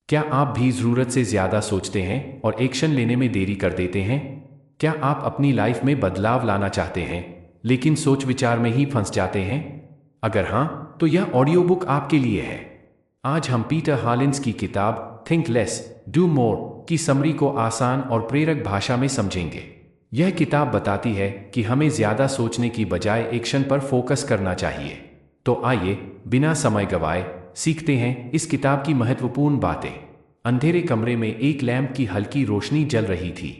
क्या आप भी ज़रूरत से ज़्यादा सोचते हैं और एक्शन लेने में देरी कर देते हैं? क्या आप अपनी लाइफ में बदलाव लाना चाहते हैं, लेकिन सोच विचार में ही फंस जाते हैं? अगर हाँ, तो यह ऑडियो बुक आपके लिए है। आज हम पीटर हॉलिन्स की किताब थिंक लेस डू मोर की समरी को आसान और प्रेरक भाषा में समझेंगे। यह किताब बताती है कि हमें ज़्यादा सोचने की बजाय एक्शन पर फोकस करना चाहिए। तो आइए, बिना समय गवाए, सीखते हैं इस किताब की महत्वपूर्ण बातें। अंधेरे कमरे में एक लैंप की हल्की रोशनी जल रही थी।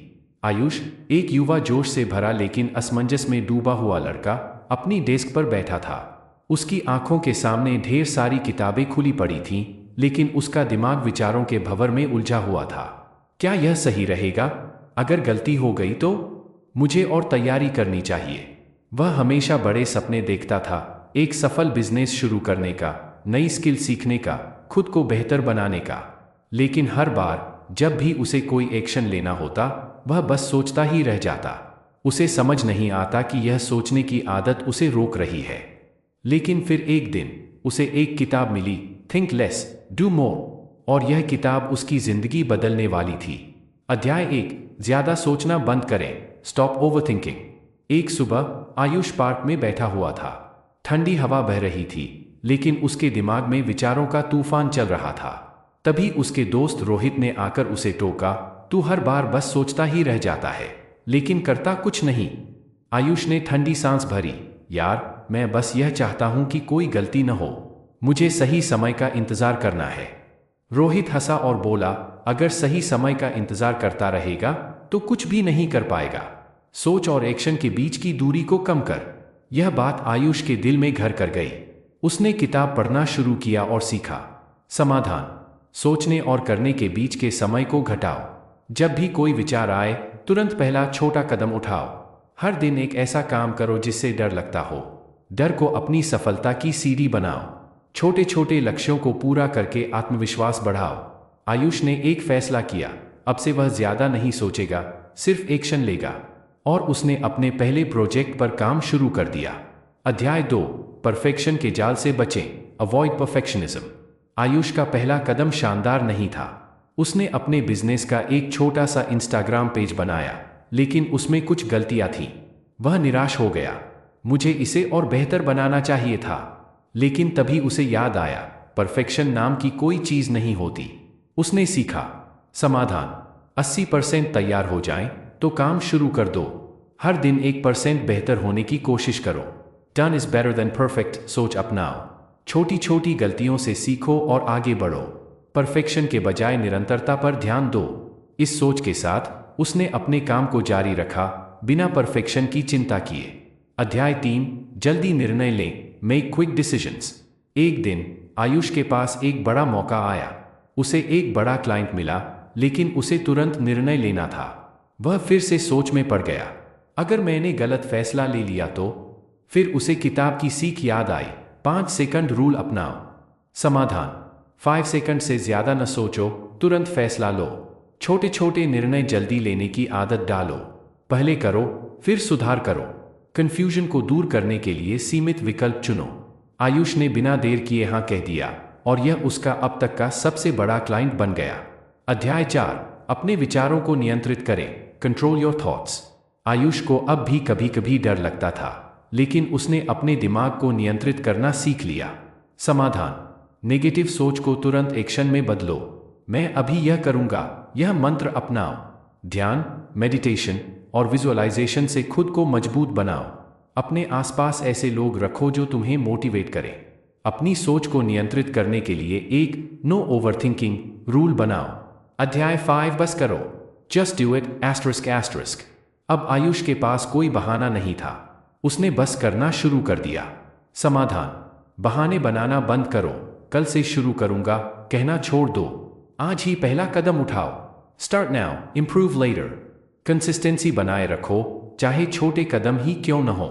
आयुष, एक युवा जोश से भरा लेकिन असमंजस में डूबा हुआ लड़का, अपनी डेस्क पर बैठा था। उसकी आंखों के सामने ढेर सारी किताबें खुली पड़ी थीं, लेकिन उसका दिमाग विचारों के भंवर में उलझा हुआ था। क्या यह सही रहेगा? अगर गलती हो गई तो? मुझे और तैयारी करनी चाहिए। वह हमेशा बड़े सपने देखता था, एक सफल बिजनेस शुरू करने का, नई स्किल सीखने का, खुद को बेहतर बनाने का। लेकिन हर बार जब भी उसे कोई एक्शन लेना होता, वह बस सोचता ही रह जाता। उसे समझ नहीं आता कि यह सोचने की आदत उसे रोक रही है। लेकिन फिर एक दिन उसे एक किताब मिली, थिंक लेस डू मोर, और यह किताब उसकी जिंदगी बदलने वाली थी। अध्याय 1, ज्यादा सोचना बंद करें, स्टॉप ओवरथिंकिंग। एक सुबह आयुष पार्क में बैठा हुआ था। ठंडी हवा बह रही थी, लेकिन उसके दिमाग में विचारों का तूफान चल रहा था। तभी उसके दोस्त रोहित ने आकर उसे टोका, तू हर बार बस सोचता ही रह जाता है, लेकिन करता कुछ नहीं। आयुष ने ठंडी सांस भरी। यार, मैं बस यह चाहता हूं कि कोई गलती न हो। मुझे सही समय का इंतजार करना है। रोहित हंसा और बोला, अगर सही समय का इंतजार करता रहेगा तो कुछ भी नहीं कर पाएगा। सोच और एक्शन के बीच की दूरी को कम कर। यह बात आयुष के दिल में घर कर गई। उसने किताब पढ़ना शुरू किया और सीखा। समाधान: सोचने और करने के बीच के समय को घटाओ। जब भी कोई विचार आए, तुरंत पहला छोटा कदम उठाओ। हर दिन एक ऐसा काम करो जिससे डर लगता हो। डर को अपनी सफलता की सीढ़ी बनाओ। छोटे छोटे लक्ष्यों को पूरा करके आत्मविश्वास बढ़ाओ। आयुष ने एक फैसला किया, अब से वह ज्यादा नहीं सोचेगा, सिर्फ एक्शन लेगा। और उसने अपने पहले प्रोजेक्ट पर काम शुरू कर दिया। अध्याय 2, परफेक्शन के जाल से बचें, अवॉइड परफेक्शनिज्म। आयुष का पहला कदम शानदार नहीं था। उसने अपने बिजनेस का एक छोटा सा इंस्टाग्राम पेज बनाया, लेकिन उसमें कुछ गलतियां थीं। वह निराश हो गया। मुझे इसे और बेहतर बनाना चाहिए था। लेकिन तभी उसे याद आया, परफेक्शन नाम की कोई चीज नहीं होती। उसने सीखा। समाधान: 80% तैयार हो जाएं तो काम शुरू कर दो। हर दिन 1% बेहतर होने की कोशिश करो। Done is better than perfect सोच अपनाओ। छोटी छोटी गलतियों से सीखो और आगे बढ़ो। परफेक्शन के बजाय निरंतरता पर ध्यान दो। इस सोच के साथ उसने अपने काम को जारी रखा, बिना परफेक्शन की चिंता किए। अध्याय 3, जल्दी निर्णय लें, मेक क्विक डिसीजंस। एक दिन आयुष के पास एक बड़ा मौका आया। उसे एक बड़ा क्लाइंट मिला, लेकिन उसे तुरंत निर्णय लेना था। वह फिर से सोच में पड़ गया, अगर मैंने गलत फैसला ले लिया तो? फिर उसे किताब की सीख याद आई, 5 सेकंड रूल अपनाओ। समाधान: 5 सेकंड से ज्यादा न सोचो, तुरंत फैसला लो। छोटे छोटे निर्णय जल्दी लेने की आदत डालो। पहले करो, फिर सुधार करो। कंफ्यूजन को दूर करने के लिए सीमित विकल्प चुनो। आयुष ने बिना देर किए हाँ कह दिया, और यह उसका अब तक का सबसे बड़ा क्लाइंट बन गया। अध्याय 4, अपने विचारों को नियंत्रित करें, कंट्रोल योर थॉट्स। आयुष को अब भी कभी कभी डर लगता था, लेकिन उसने अपने दिमाग को नियंत्रित करना सीख लिया। समाधान: नेगेटिव सोच को तुरंत एक्शन में बदलो। मैं अभी यह करूंगा, यह मंत्र अपनाओ। ध्यान, मेडिटेशन और विजुअलाइजेशन से खुद को मजबूत बनाओ। अपने आसपास ऐसे लोग रखो जो तुम्हें मोटिवेट करें। अपनी सोच को नियंत्रित करने के लिए एक नो ओवरथिंकिंग रूल बनाओ। अध्याय 5, बस करो, just do it asterisk asterisk. अब आयुष के पास कोई बहाना नहीं था। उसने बस करना शुरू कर दिया। समाधान: बहाने बनाना बंद करो, कल से शुरू करूंगा कहना छोड़ दो। आज ही पहला कदम उठाओ। Start now, improve later. Consistency बनाए रखो, चाहे छोटे कदम ही क्यों न हो।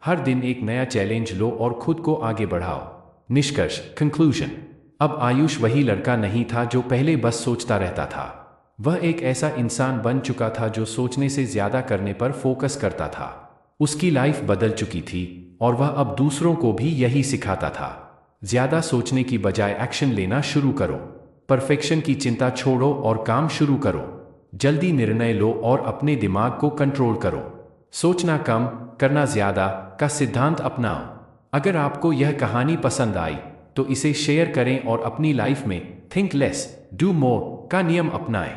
हर दिन एक नया चैलेंज लो और खुद को आगे बढ़ाओ। निष्कर्ष, कंक्लूजन: अब आयुष वही लड़का नहीं था जो पहले बस सोचता रहता था। वह एक ऐसा इंसान बन चुका था जो सोचने से ज्यादा करने पर फोकस करता था। उसकी लाइफ बदल चुकी थी और वह अब दूसरों को भी यही सिखाता था। ज्यादा सोचने की बजाय एक्शन लेना शुरू करो। परफेक्शन की चिंता छोड़ो और काम शुरू करो। जल्दी निर्णय लो और अपने दिमाग को कंट्रोल करो। सोचना कम, करना ज्यादा का सिद्धांत अपनाओ। अगर आपको यह कहानी पसंद आई तो इसे शेयर करें और अपनी लाइफ में थिंक लेस डू मोर का नियम अपनाएं।